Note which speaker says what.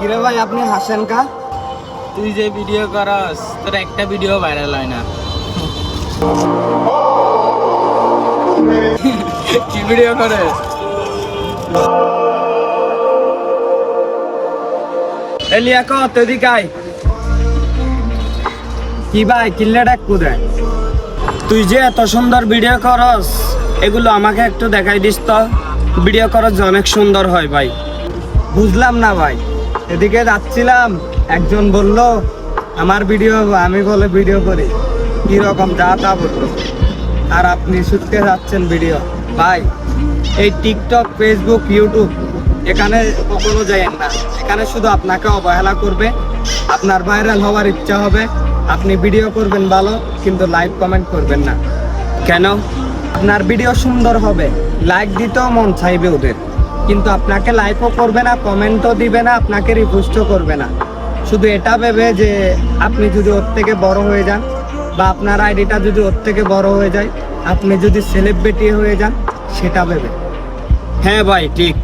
Speaker 1: কিরে ভাই আপনি হাসেন কা?
Speaker 2: তুই যে ভিডিও করস তোর একটা ভিডিও ভাইরাল হয় না। কি ভিডিও করস?
Speaker 1: এলিয়া ক তেদিক আয়। কি ভাই কিল্লে ডাক কোথায়? তুই যে এত সুন্দর ভিডিও করস এগুলো আমাকে একটু দেখাই দিস তো। ভিডিও করস যে অনেক সুন্দর হয় ভাই। বুঝলাম না ভাই, এদিকে যাচ্ছিলাম একজন বলল আমার ভিডিও, আমি বলে ভিডিও করি কি রকম যা তা বললো, আর আপনি শুনতে যাচ্ছেন ভিডিও। ভাই এই টিকটক, ফেসবুক, ইউটিউব এখানে কখনো যাইয়েন না। এখানে শুধু আপনাকে অবহেলা করবে, আপনার ভাইরাল হওয়ার ইচ্ছা হবে, আপনি ভিডিও করবেন ভালো কিন্তু লাইক কমেন্ট করবেন না। কেন? আপনার ভিডিও সুন্দর হবে, লাইক দিতেও মন চাইবে ওদের, কিন্তু আপনাকে লাইকও করবে না, কমেন্টও দিবে না, আপনাকে রিপোস্টও করবে না। শুধু এটা ভেবে যে আপনি যদি ওর থেকে বড় হয়ে যান বা আপনার আইডিটা যদি ওর থেকে বড় হয়ে যায়, আপনি যদি সেলিব্রিটি হয়ে যান সেটা ভেবে। হ্যাঁ ভাই ঠিক।